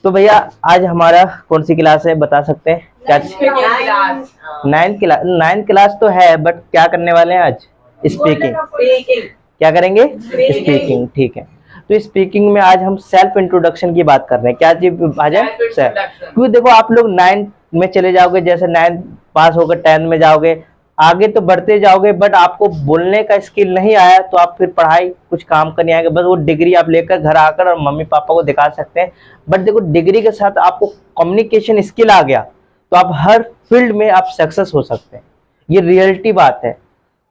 तो भैया आज हमारा कौन सी क्लास है बता सकते हैं क्या? नाइन्थ क्लास तो है, बट क्या करने वाले हैं आज? स्पीकिंग। क्या करेंगे? स्पीकिंग। ठीक है, तो स्पीकिंग में आज हम सेल्फ इंट्रोडक्शन की बात कर रहे हैं। क्या चीज आ जाए? क्योंकि देखो आप लोग 9th में चले जाओगे, जैसे 9th पास होकर 10th में जाओगे, आगे तो बढ़ते जाओगे, बट आपको बोलने का स्किल नहीं आया तो आप फिर पढ़ाई कुछ काम करने आएंगे। बस वो डिग्री आप लेकर घर आकर और मम्मी पापा को दिखा सकते हैं, बट देखो डिग्री के साथ आपको कम्युनिकेशन स्किल आ गया तो आप हर फील्ड में आप सक्सेस हो सकते हैं। ये रियलिटी बात है।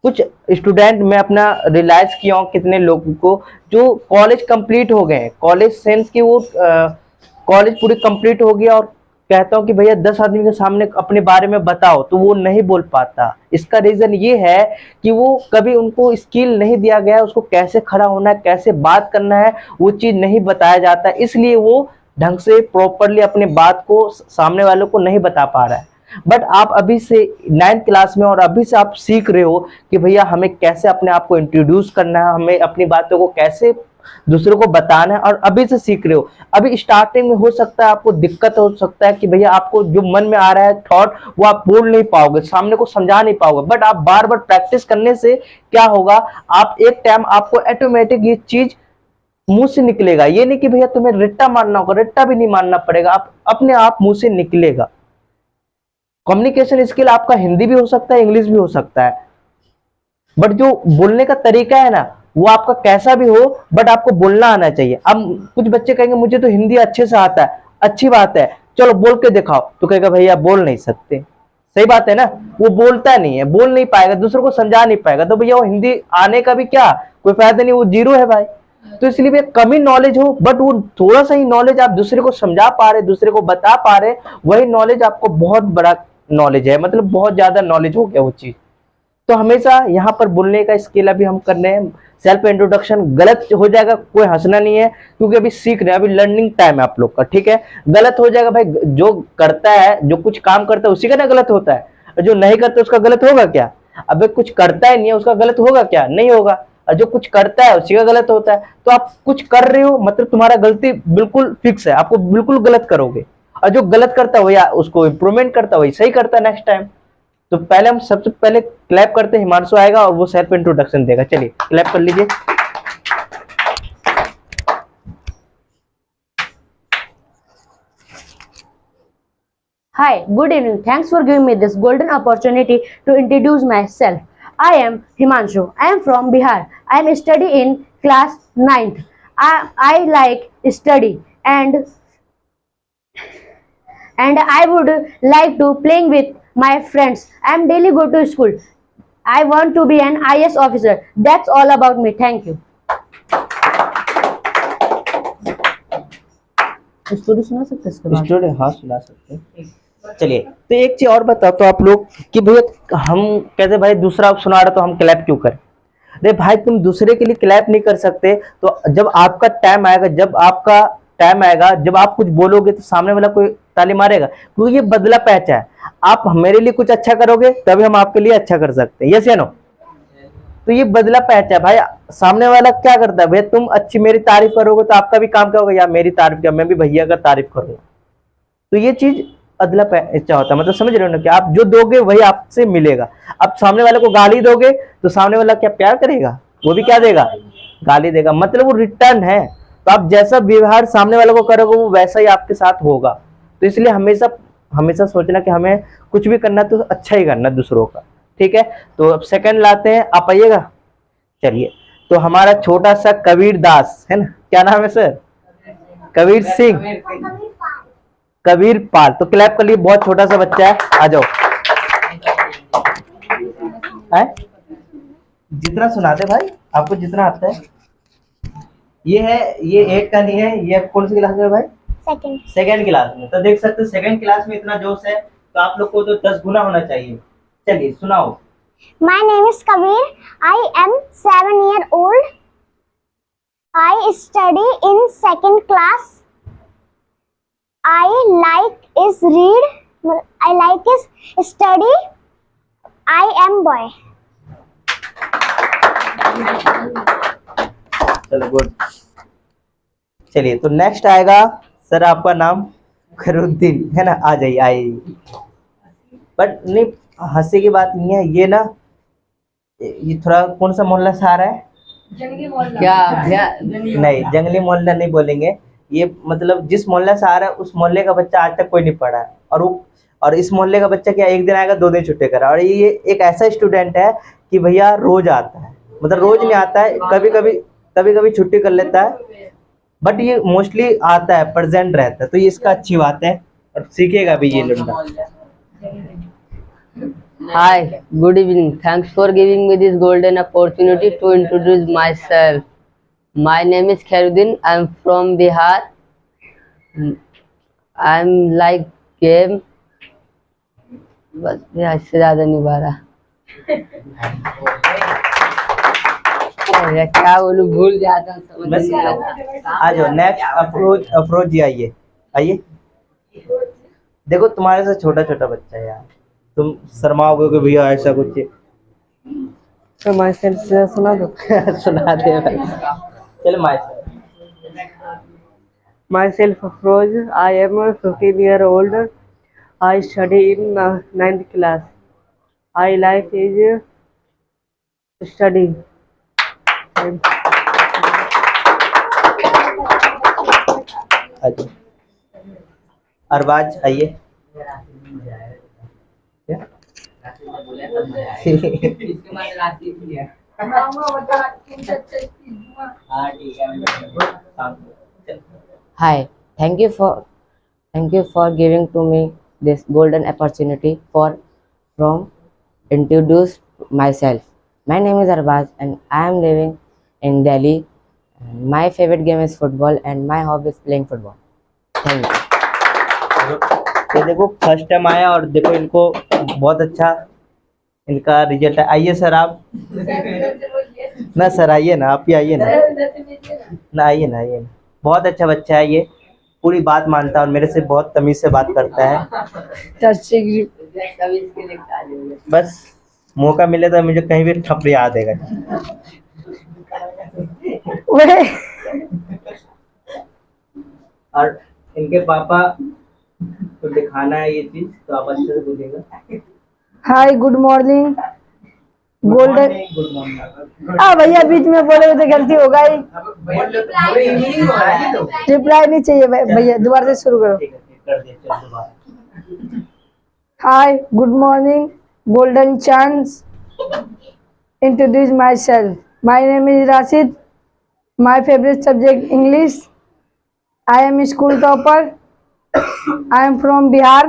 कुछ स्टूडेंट मैं अपना रियलाइज किया हूँ, कितने लोगों को जो कॉलेज कंप्लीट हो गए, कॉलेज सेंस की वो कॉलेज पूरी कंप्लीट हो गया और कहता हूँ कि भैया 10 आदमी के सामने अपने बारे में बताओ, तो वो नहीं बोल पाता। इसका रीजन ये है कि वो कभी उनको स्किल नहीं दिया गया है, उसको कैसे खड़ा होना है, कैसे बात करना है, वो चीज नहीं बताया जाता, इसलिए वो ढंग से प्रॉपरली अपने बात को सामने वालों को नहीं बता पा रहा है। बट आप अभी से 9th क्लास में और अभी से आप सीख रहे हो कि भैया हमें कैसे अपने आप को इंट्रोड्यूस करना है, हमें अपनी बातों को कैसे दूसरों को बताना है, और अभी से सीख रहे हो। अभी स्टार्टिंग में हो सकता है आपको दिक्कत हो सकता है कि भैया आपको जो मन में आ रहा है थॉट वो आप बोल नहीं पाओगे, सामने को समझा नहीं पाओगे, बट आप बार बार प्रैक्टिस करने से क्या होगा, आप एक टाइम आपको ऑटोमेटिक ये चीज मुंह से निकलेगा। ये नहीं कि भैया तुम्हें रट्टा मारना होगा, रट्टा भी नहीं मारना पड़ेगा, आप अपने आप मुंह से निकलेगा। कम्युनिकेशन स्किल आपका हिंदी भी हो सकता है, इंग्लिश भी हो सकता है, बट जो बोलने का तरीका है ना वो आपका कैसा भी हो, बट आपको बोलना आना चाहिए। अब कुछ बच्चे कहेंगे मुझे तो हिंदी अच्छे से आता है, अच्छी बात है, चलो बोल के दिखाओ, तो कहेगा भैया बोल नहीं सकते। सही बात है ना, वो बोलता नहीं है, बोल नहीं पाएगा, दूसरों को समझा नहीं पाएगा, तो भैया वो हिंदी आने का भी क्या कोई फायदा नहीं, वो जीरो है भाई। तो इसलिए भैया कम ही नॉलेज हो, बट वो थोड़ा सा ही नॉलेज आप दूसरे को समझा पा रहे, दूसरे को बता पा रहे, वही नॉलेज आपको बहुत बड़ा नॉलेज है, मतलब बहुत ज्यादा नॉलेज हो गया वो चीज। तो हमेशा यहाँ पर बोलने का स्किल अभी हम कर रहे हैं। सेल्फ इंट्रोडक्शन गलत हो जाएगा, कोई हंसना नहीं है, क्योंकि अभी सीख रहे हैं, अभी लर्निंग टाइम है आप लोग का, ठीक है। गलत हो जाएगा भाई, जो करता है, जो कुछ काम करता है उसी का ना गलत होता है, जो नहीं करता उसका गलत होगा क्या? अबे कुछ करता ही नहीं है उसका गलत होगा क्या? नहीं होगा। और जो कुछ करता है उसी का गलत होता है। तो आप कुछ कर रहे हो मतलब तुम्हारा गलती बिल्कुल फिक्स है, आपको बिल्कुल गलत करोगे, और जो गलत करता है वही उसको इम्प्रूवमेंट करता है, वही सही करता है नेक्स्ट टाइम। तो पहले हम सबसे पहले क्लैप करते हैं, हिमांशु आएगा और वो सेल्फ इंट्रोडक्शन देगा। चलिए क्लैप कर लीजिए। Hi, good evening. Thanks for giving me this golden opportunity to introduce myself. I am Himanshu. I am from Bihar. I am studying in class 9th. I like study and I would like to playing with my friends. I am daily go to school. I want to be an IS officer. That's all about me. Thank you. Story सुना सकते हैं इसके बाद? Story हाँ सुना सकते हैं। चलिए तो एक चीज और बताओ तो आप लोग कि भैया हम कहते भाई दूसरा सुना रहा तो हम क्लैप क्यों करें? अरे भाई तुम दूसरे के लिए क्लैप नहीं कर सकते, तो जब आपका टाइम आएगा, जब आप कुछ बोलोगे तो सामने वाला कोई ताली मारेगा, क्योंकि ये बदला पैच है। आप मेरे लिए कुछ अच्छा करोगे तभी हम आपके लिए अच्छा कर सकते हैं, यस या नो? तो ये बदला पैच है भाई। सामने वाला क्या करता है, भैया तुम अच्छी मेरी तारीफ करोगे तो आपका भी काम क्या होगा, यार मेरी तारीफ क्या, मैं भी भैया का तारीफ करूंगा। तो ये चीज अदला पैचा होता है, मतलब समझ रहे हो ना कि आप जो दोगे वही आपसे मिलेगा। आप सामने वाले को गाली दोगे तो सामने वाला क्या प्यार करेगा? वो भी क्या देगा? गाली देगा, मतलब वो रिटर्न है। तो आप जैसा व्यवहार सामने वाले को करोगे वो वैसा ही आपके साथ होगा। तो इसलिए हमेशा हमेशा सोचना कि हमें कुछ भी करना तो अच्छा ही करना दूसरों का, ठीक है। तो अब सेकंड लाते हैं, आप आइएगा। चलिए तो हमारा छोटा सा कबीर दास है ना, क्या नाम है सर? कबीर सिंह, कबीर पाल। तो क्लैप कर लिए, बहुत छोटा सा बच्चा है, आ जाओ। है जितना सुनाते भाई, आपको जितना आता है। ये है, ये 8 का नहीं है, ये कौन सी क्लास में भाई? सेकंड क्लास में। तो देख सकते सेकंड क्लास में इतना जोश है, तो आप लोग को तो 10 गुना होना चाहिए। चलिए सुनाओ। My name is Kabir. I am 7 years old. I study in 2nd class. I like is read. I like is study. I am boy. चलो गुड। चलिए तो नेक्स्ट आएगा सर आपका नाम खैरुद्दीन है ना, आ जाइए आइए। बट नहीं, हंसी की बात नहीं है ये ना, ये थोड़ा कौन सा मोहल्ला से आ रहा है? नहीं, जंगली मोहल्ला नहीं बोलेंगे। ये मतलब जिस मोहल्ले से आ रहा है उस मोहल्ले का बच्चा आज तक कोई नहीं पढ़ा है, और इस मोहल्ले का बच्चा क्या एक दिन आएगा 2 दिन छुट्टी करा, और ये एक ऐसा स्टूडेंट है कि भैया रोज आता है, मतलब रोज नहीं आता है, कभी कभी छुट्टी कर लेता है, बट ये मोस्टली आता है, प्रेजेंट रहता है, तो ये इसका अच्छी बात है और सीखेगा भी ये लड़का। Hi, good evening. Thanks for giving me this golden opportunity to introduce myself. My name is Khairuddin. I'm from Bihar. I'm like game. बस भैया इससे ज्यादा नहीं पा रहा। अरे क्या बोलूं, भूल जाता हूँ, समझ बस नहीं आता। आ जाओ। नेक्स्ट अफरोज जी, आइए आइए। देखो तुम्हारे से छोटा छोटा बच्चा है यार, तुम शर्माओगे कि भैया ऐसा कुछ। तो myself से सुना दो। सुना दे भाई। चल Myself Afroz. I am 15 year old. I study in 9th class. I life is studying. Arbaaz आइए। Hi, thank you for giving to me this golden opportunity from introduce myself. My name is Arbaz and I am living in Delhi. My favorite game is football and my hobby is playing football. Thank you. ये देखो first time आया और देखो इनको बहुत अच्छा इनका result है। आइए सर आप ना, सर आइए ना, आप ही आइए ना, आइए ना, आइए ना। बहुत अच्छा बच्चा है ये, पूरी बात मानता है और मेरे से बहुत तमीज से बात करता है। बस मौका मिले तो मुझे कहीं भी थप्पड़ याद देगा। और इनके पापा को दिखाना है ये चीज, तो आप अच्छे से बोलिएगा। Hi good morning golden. Good morning. हाँ भैया, बीच में बोले तो गलती हो गई। रिप्लाई नहीं चाहिए भैया, दोबारा से शुरू करो। कर दिया, चल दोबारा। Hi good morning golden chance. Introduce my self. My name is Rashid. My favourite subject English. I am school topper. I am from Bihar.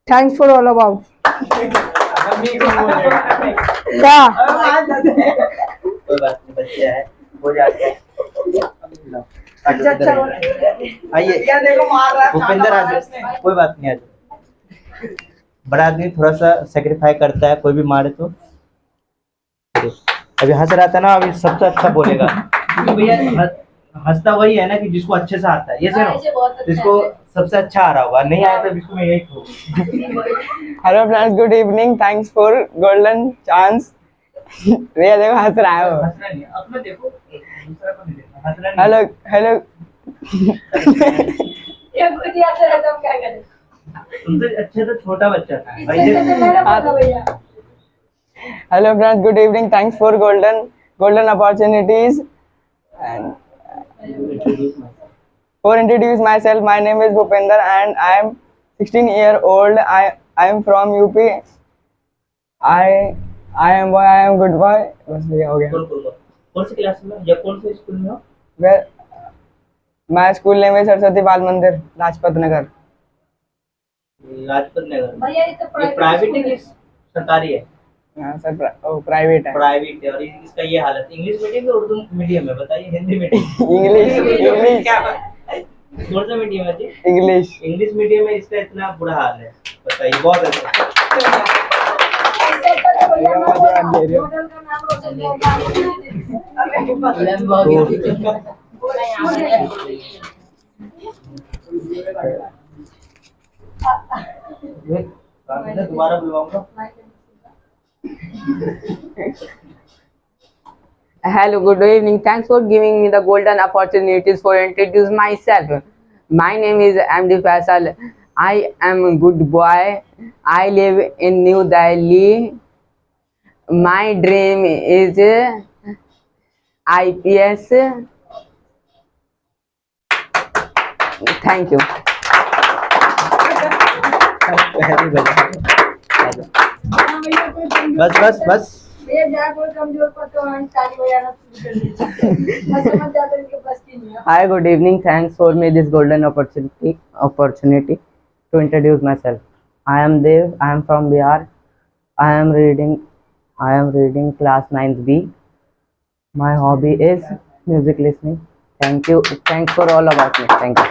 Thanks for all about. क्या कोई बात नहीं, बच्चे है, हो जाते हैं। आइए भूपेंद्र, आ जाओ, कोई बात नहीं, आ जाओ। बड़ा आदमी थोड़ा सा सेक्रीफाई करता है, कोई भी मारे तो। अभी हंस रहा था ना, अभी सबसे अच्छा बोलेगा, क्योंकि भैया हंसता वही है ना कि जिसको अच्छे से आता है, ये सर जिसको सबसे अच्छा आ रहा होगा, नहीं आया तो बिल्कुल मैं यही कहूँ। Hello friends, good evening. Thanks for golden chance. भैया देखो हंस रहा है वो। हंसना नहीं, अपना देखो, दूसरा को नहीं देखना, हंसना नहीं। Hello hello. ये खुद ही आता रहता, हम क्या करें। तुमसे अच्छे तो छोटा बच्चा था भाई। Hello friends, good evening. Thanks for golden opportunities and for introduce myself, my name is Bhupender and I am 16 year old. I am from UP. I am boy, I am good boy. बस भैया हो गया। कौन सी class में या कौन से school में हो? मैं स्कूल नेम है सरस्वती बाल मंदिर, लाजपत नगर। लाजपत नगर। ये प्राइवेट है कि सरकारी है? हाँ सर, प्राइवेट है। प्राइवेट है। और इसका ये हालत, इंग्लिश मीडियम या उर्दू मीडियम है? बताइए। हिंदी मीडियम? इंग्लिश। क्या कौन सा मीडियम है जी? इंग्लिश मीडियम में इसका इतना बुरा हाल है, बताइए। बहुत अच्छा। दोबारा बुलवाऊंगा। Hello, good evening. Thanks for giving me the golden opportunities for introduce myself. My name is MD Faisal. I am a good boy. I live in New Delhi. My dream is IPS. Thank you. Very well. बस बस बस भैया जहाँ कोई कमजोर पड़ता है ताली बजाना शुरू कर देते मैं समझ जाता हूँ इनके पास की नहीं है। Hi, good evening. Thanks for me this golden opportunity to introduce myself. I am Dev. I am from Bihar. I am reading class 9th B. My hobby is music listening. Thank you. Thanks for all about me. Thank you.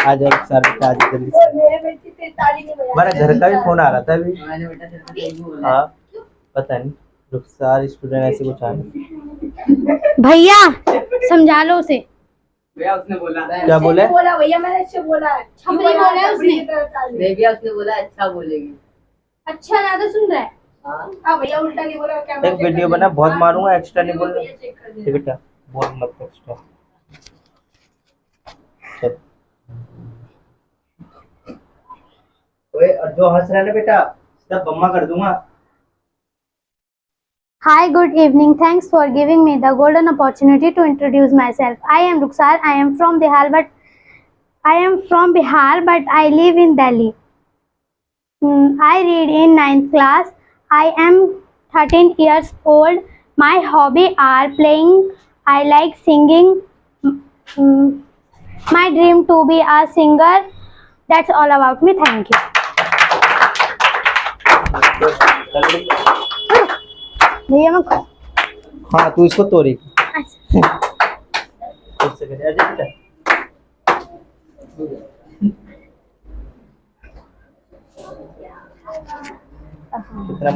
आ जाओ sir, आज जल्दी से। मेरे बेटी से ताली नहीं बजा हमारा घर का भी फोन आ रहा था अभी। हाँ पता नहीं, रुखसार स्टूडेंट ऐसे कुछ आ रहा। भैया समझा लो उसे। क्या बोले? बोला भैया मैंने इससे बोला छपरी बोला है उसने। भैया उसने बोला अच्छा बोलेगी। अच्छा ज्यादा सुन रहा है। हाँ भैया उल्टा नहीं बोला क्या एक वीडियो बना, बहुत मारूंगा, एक्स्ट्रा नहीं बोलना ठीक है बेटा, बोल मत एक्स्ट्रा। चल ओए, और जो हंस रहा है ना बेटा सब बम्मा कर दूंगा। Hi, good evening. Thanks for giving me the golden opportunity to introduce myself. I am Ruksar. I am from Bihar, but I live in Delhi. I read in 9th class. I am 13 years old. My hobby are playing. I like singing. My dream to be a singer. That's all about me. Thank you. भैया मैं हाँ तू इसको तोड़ी। इससे करे, अजय बेटा। कितना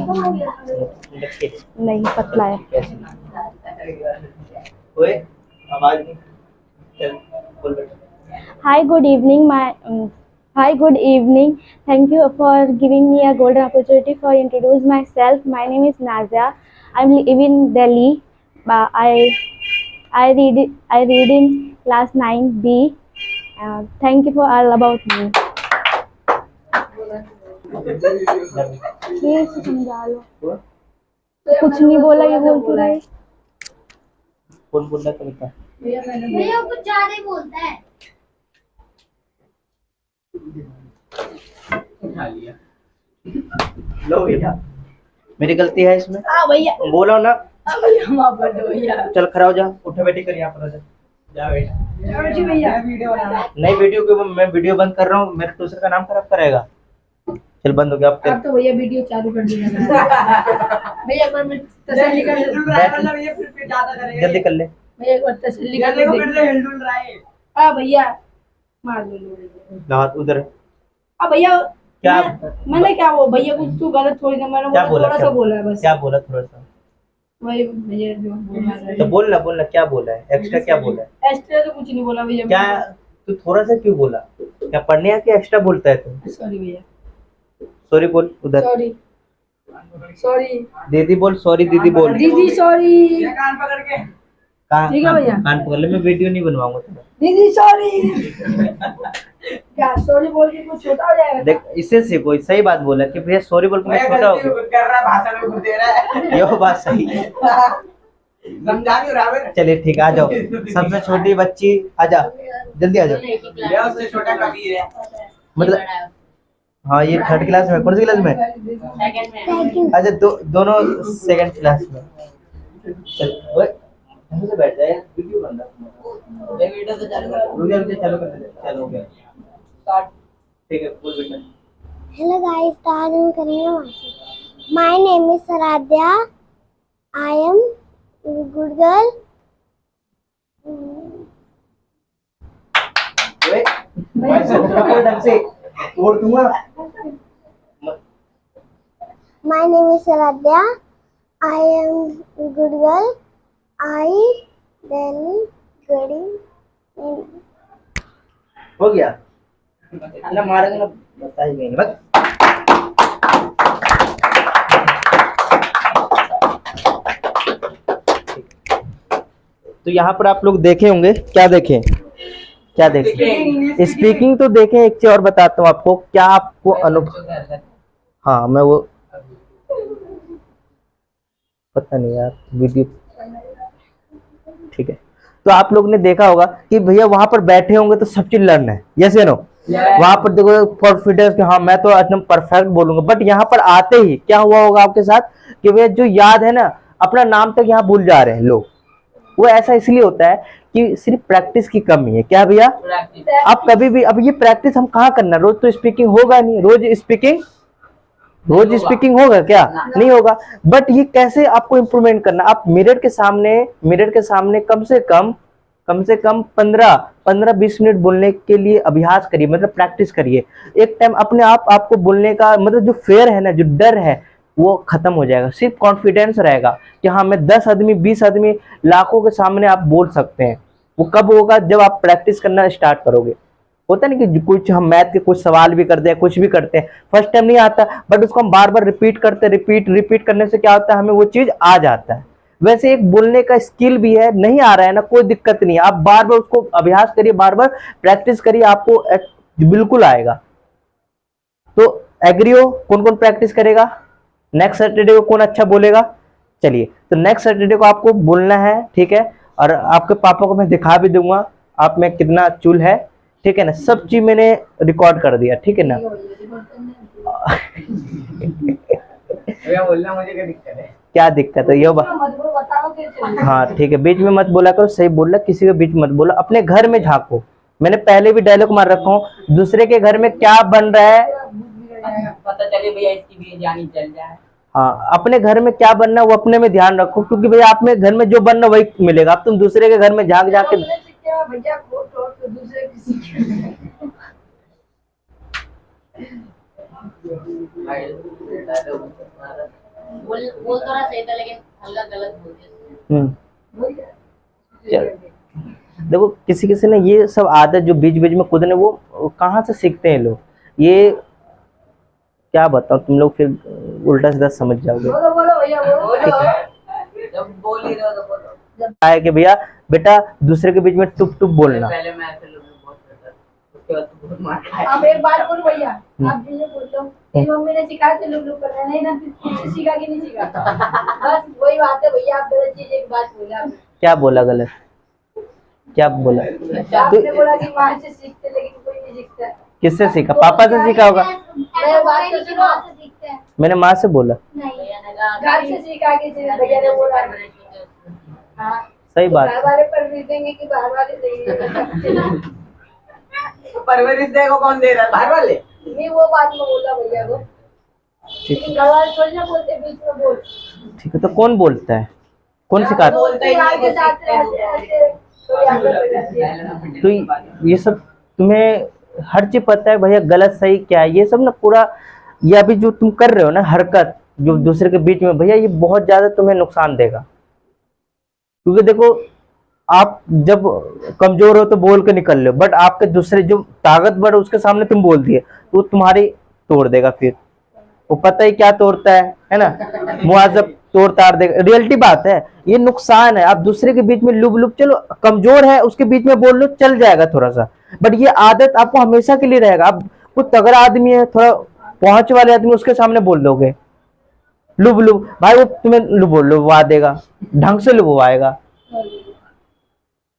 लटके? नहीं पतला है। कैसे? ओए आवाज नहीं। चल बोल बेटा। Hi, good evening. Thank you for giving me a golden opportunity for introduce myself. My name is Nazia. I live in Delhi. I read in class 9B. Thank you for all about me. ये समझा लो। कुछ नहीं बोला, ये बोल तो रहे। कौन बोल रहा है कविता? भैया कुछ ज्यादा ही बोलता है। लो बेटा, मेरी गलती है इसमें। हाँ भैया बोलो ना। भैया माफ कर दो भैया। चल खड़ा हो जा, उठो बेटी, कर यहाँ पर आ जा। जा बेटा। चलो जी भैया नहीं वीडियो क्यों, मैं वीडियो बंद कर रहा हूँ, मेरे ट्यूशन का नाम खराब करेगा। चल बंद हो गया अब। अब तो भैया वीडियो चालू कर दिया भैया एक बार मैं तसल्ली कर जल्दी कर ले। भैया एक बार तसल्ली कर हाँ भैया मार दो हाथ उधर है। अब भैया क्या? मैंने क्या वो भैया कुछ तू गलत थोड़ी ना, मैंने क्या बोला? थोड़ा सा बोला है बस। क्या बोला थोड़ा सा? वही भैया जो बोला तो बोलना क्या बोला है, एक्स्ट्रा क्या बोला है? एक्स्ट्रा तो कुछ नहीं बोला भैया। क्या तू थोड़ा सा क्यों बोला? क्या पढ़ने आके एक्स्ट्रा बोलता है तू? सॉरी भैया। सॉरी बोल उधर। सॉरी सॉरी दीदी बोल, सॉरी दीदी बोल। दीदी सॉरी। कान ठीक है भैया। कान पकड़ ले, मैं वीडियो नहीं बनवाऊंगा तेरा। दीदी सॉरी। क्या सॉरी बोल के कुछ छोटा हो जाएगा? देख इससे सीखो, सही बात बोला कि भैया सॉरी बोल के मैं छोटा हो गया। ये बात सही है। चलिए ठीक, आ जाओ। सबसे छोटी बच्ची आ जा, जल्दी आ जाओ। उससे छोटा कबीर है। मतलब हाँ ये 3rd क्लास में, कौन सी क्लास में? अच्छा दोनों 2nd क्लास में। चल ओए ढंग से बैठ जा यार, वीडियो बन रहा है। वीडियो तो चालू कर, चालू कर दे। चल हो गया स्टार्ट। ठीक है बोल बेटा। Hello guys, आज हम करेंगे मासी। My name is Saradhya. I am a good girl. ओए मैं बोल ढंग से, तोड़ दूंगा। My name is Saradhya. I am a good girl. I then getting in. हो गया? इतना मारेंगे ना बता ही नहीं। बस तो यहाँ पर आप लोग देखे होंगे, क्या देखें, क्या देखें, स्पीकिंग तो देखें। एक चीज और बताता हूँ आपको, क्या आपको अनुभव, हाँ मैं वो पता नहीं यार वीडियो, ठीक है। तो आप लोग ने देखा होगा कि भैया वहां पर बैठे होंगे तो सब चीज लर्न है, यस या नो। वहां पर देखो कॉन्फिडेंस कि हाँ मैं तो एकदम परफेक्ट बोलूंगा, बट यहाँ पर आते ही क्या हुआ होगा आपके साथ कि भैया जो याद है ना, अपना नाम तक यहाँ भूल जा रहे हैं लोग। वो ऐसा इसलिए होता है कि सिर्फ प्रैक्टिस की कमी है। क्या भैया, आप कभी भी, अब ये प्रैक्टिस हम कहाँ करना, रोज तो स्पीकिंग होगा नहीं, रोज स्पीकिंग होगा क्या, नहीं होगा। बट ये कैसे आपको इंप्रूवमेंट करना, आप मिरर के सामने कम से कम 15-20 मिनट बोलने के लिए अभ्यास करिए, मतलब प्रैक्टिस करिए। एक टाइम अपने आपको बोलने का मतलब जो फेयर है ना, जो डर है वो खत्म हो जाएगा, सिर्फ कॉन्फिडेंस रहेगा कि हाँ मैं 10 आदमी 20 आदमी लाखों के सामने आप बोल सकते हैं। वो कब होगा, जब आप प्रैक्टिस करना स्टार्ट करोगे। होता नहीं कि कुछ हम मैथ के कुछ सवाल भी करते हैं, कुछ भी करते हैं, फर्स्ट टाइम नहीं आता, बट उसको हम बार बार रिपीट करते, रिपीट करने से क्या होता है, हमें वो चीज आ जाता है। वैसे एक बोलने का स्किल भी है, नहीं आ रहा है ना, कोई दिक्कत नहीं है, आप बार बार उसको अभ्यास करिए, बार बार प्रैक्टिस करिए, आपको बिल्कुल आएगा। तो एग्री हो, कौन कौन प्रैक्टिस करेगा, नेक्स्ट सैटरडे को कौन अच्छा बोलेगा। चलिए, तो नेक्स्ट सैटरडे को आपको बोलना है, ठीक है। और आपके पापा को मैं दिखा भी दूंगा आप में कितना चूल है, ठीक है ना, सब चीज मैंने रिकॉर्ड कर दिया, ठीक है ना। बोलना मुझे क्या दिक्कत है, क्या दिक्कत है ये हाँ ठीक है, बीच में मत बोला करो, सही बोला, किसी के बीच मत बोला, अपने घर में झांको। मैंने पहले भी डायलॉग मार रखा हूँ, दूसरे के घर में क्या बन रहा है पता चले भैया इसकी भी जानी चल जाए। हाँ, अपने घर में क्या बनना है वो अपने में ध्यान रखो, क्योंकि भैया आप में घर में जो बनना वही मिलेगा। अब तुम दूसरे के घर में झांक झांक के बोल तो रहा सही था, लेकिन हल्का गलत बोल दिया। चल देखो, किसी किसी ने ये सब आदत जो बीच बीच में कूदने, वो कहाँ से सीखते हैं लोग, ये क्या बताऊं, तुम लोग फिर उल्टा सीधा समझ जाओगे। जब बोल ही रहे हो तो बोलो। है कि भैया बेटा दूसरे के बीच में टुप टुप बोलना। पहले मैं ऐसे लोग बहुत करता था, उसके बाद तो बहुत मार खाया। अब एक बात बोलो भैया, आप जिसे बोलते हो तेरी मम्मी ने सिखाया तो लोग करना नहीं ना, किसी सीखा कि नहीं सीखा। बस वही बात है भैया, आप गलत चीज एक बात बोला आपने। क्या बोला गलत, क्या बोला, आपने बोला कि माँ से सीखते, लेकिन कोई नहीं सीखता। किससे सीखा, पापा से सीखा होगा। मैं बात तो सुनो, मैंने माँ से बोला, घर से सीखा कि भैया ने बोला। हाँ, सही बात। घर वाले परवरिश देंगे कि बाहर वाले देंगे। परवरिश देखो कौन दे रहा है, बाहर वाले। नहीं, वो बात में बोला भैया को, ठीक लेकिन घर वाले थोड़ी ना बोलते बीच में बोल। ठीक है, तो कौन बोलता है, कौन सिखाता है। आगे साथ रहते थोड़ी आगे बढ़ जाती है। तो ये सब तुम्हें हर चीज पता है भैया, गलत सही क्या है, ये सब ना पूरा, ये अभी जो तुम कर रहे हो ना हरकत, जो दूसरे के बीच में, भैया ये बहुत ज्यादा तुम्हें नुकसान देगा। क्योंकि देखो, आप जब कमजोर हो तो बोल के निकल लो, बट आपके दूसरे जो ताकतवर है उसके सामने तुम बोल दिए तो वो तुम्हारी तोड़ देगा। फिर वो पता ही क्या तोड़ता है ना, मुआवजा तोड़ ताड़ देगा। रियलिटी बात है, ये नुकसान है। आप दूसरे के बीच में लुब, चलो कमजोर है उसके बीच में बोल लो, चल जाएगा थोड़ा सा, बट ये आदत आपको हमेशा के लिए रहेगा। आप कुछ तगड़ा आदमी है, थोड़ा पहुंच वाले आदमी, उसके सामने बोल दोगे लुब भाई, वो तुम्हें लुबवा देगा, ढंग से लुबवाएगा।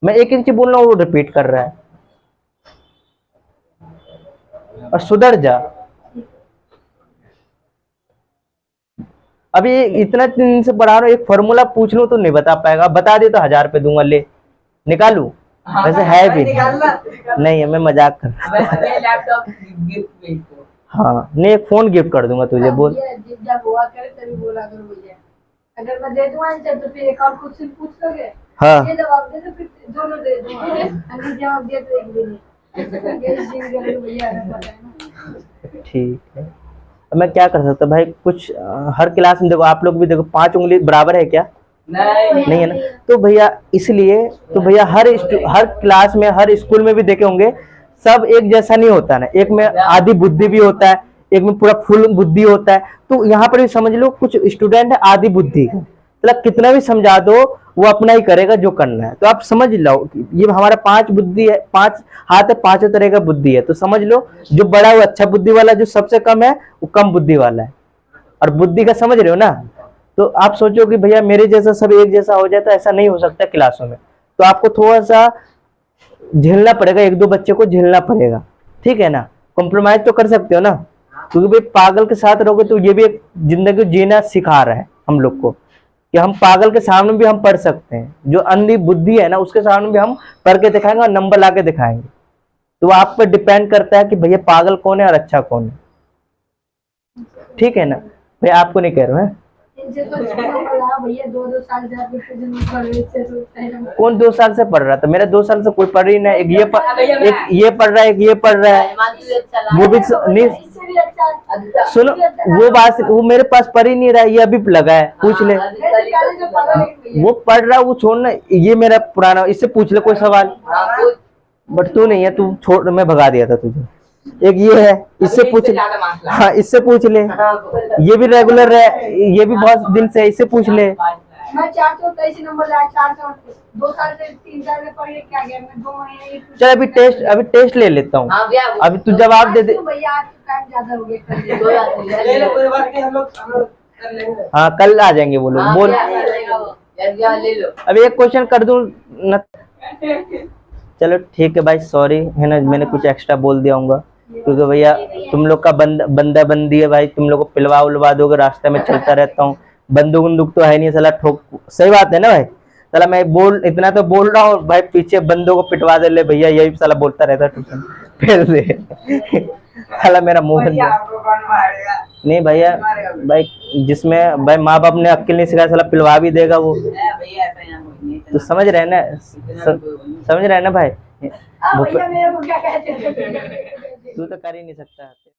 मैं एक चीज बोल रहा हूँ, वो रिपीट कर रहा है, और सुधर जा। अभी इतना दिन से पढ़ा रहा हूँ, एक फॉर्मूला पूछ लो तो नहीं बता पाएगा, बता दे तो 1000 रुपये दूंगा, ले निकालू। वैसे है भी नहीं है, मैं मजाक कर रहा हूँ। हाँ नहीं, एक फोन गिफ्ट कर दूंगा तुझे, बोल। जब हुआ करे तभी बोला करो भैया, अगर मैं दे दूँ आंसर तो फिर एक और खुद से पूछ लोगे। हाँ ये जवाब दे तो फिर दोनों दे दूंगा, अगर जवाब दिया तो एक भी नहीं। भैया पता है ना। ठीक है, अब मैं क्या कर सकता हूँ भाई, कुछ हर क्लास में देखो, आप लोग भी देखो 5 उंगली बराबर है क्या, नहीं है ना। तो भैया इसलिए तो भैया हर क्लास में, हर स्कूल में भी देखे होंगे, सब एक जैसा नहीं होता ना, एक में आधी बुद्धि भी होता है, एक में पूरा फुल बुद्धि होता है। तो यहाँ पर भी समझ लो कुछ स्टूडेंट है आधी बुद्धि, मतलब कितना भी समझा दो वो अपना ही करेगा जो करना है। तो आप समझ लो ये हमारा 5 बुद्धि है, 5 हाथ है, 5 तरह का बुद्धि है। तो समझ लो जो बड़ा है वो अच्छा बुद्धि वाला, जो सबसे कम है वो कम बुद्धि वाला है। और बुद्धि का समझ रहे हो ना। तो आप सोचो कि भैया मेरे जैसा सब एक जैसा हो जाता है, ऐसा नहीं हो सकता क्लासों में। तो आपको थोड़ा सा झेलना पड़ेगा, 1-2 बच्चे को झेलना पड़ेगा, ठीक है ना। कॉम्प्रोमाइज तो कर सकते हो ना, क्योंकि भाई पागल के साथ रहोगे तो ये भी एक जिंदगी जीना सिखा रहा है हम लोग को कि हम पागल के सामने भी हम पढ़ सकते हैं। जो अंधी बुद्धि है ना उसके सामने भी हम पढ़ के दिखाएंगे और नंबर ला के दिखाएंगे। तो आप पे डिपेंड करता है कि भैया पागल कौन है और अच्छा कौन है, ठीक है ना। भैया आपको नहीं कह रहा हूं, इनसे तो छोटा बड़ा भैया 2-2 साल से आप ट्यूशन पढ़ रहे थे तो टाइम कौन 2 साल से पढ़ रहा था? मेरा 2 साल से कोई पढ़ ही नहीं। एक ये पढ़ रहा है, एक ये पढ़ रहा है, वो भी नहीं। इससे भी अच्छा सुनो वो बात, वो मेरे पास पढ़ ही नहीं रहा है, ये अभी लगा है, पूछ ले। जो पढ़ा है वो पढ़ रहा है वो छोड़ना, ये मेरा पुराना, इससे पूछ ले कोई सवाल। बट तू नहीं है, तू छोड़, मैं भगा दिया था तुझे। एक ये है, इससे पूछ ले। हाँ इससे पूछ ले, ये भी रेगुलर है, ये भी बहुत दिन से, इससे पूछ ले। मैं 423 नंबर लाया, 402 साल से 3 साल से पढ़ के क्या गया मैं 2 महीने चल अभी टेस्ट ले लेता हूँ, अभी तू जवाब दे दे। भैया आज टाइम ज्यादा हो गया। हाँ कल आ जाएंगे वो लोग, बोल। अभी एक क्वेश्चन कर दूं न। चलो ठीक है भाई, सॉरी है ना, मैंने कुछ एक्स्ट्रा बोल दिया होगा, क्योंकि भैया तुम लोग का बंदा बंदी है भाई, तुम लोग को पिलवा उलवा दोगे, रास्ते में चलता रहता हूँ, बंदूक तो है नहीं साला, ठोक। सही बात है ना भाई। साला मैं इतना तो बोल रहा हूँ भाई, पीछे बंदों को पिटवा दे ले भैया, यही साला बोलता रहता ट्यूशन फिर दे। साला मेरा मुंह नहीं भैया, भाई जिसमें भाई माँ बाप ने अक्ल नहीं सिखाया, साला पिलवा भी देगा वो। तो समझ रहे हैं ना, समझ रहे हैं ना भाई। भैया मेरे को क्या कहते हैं तू तो कर ही नहीं सकता।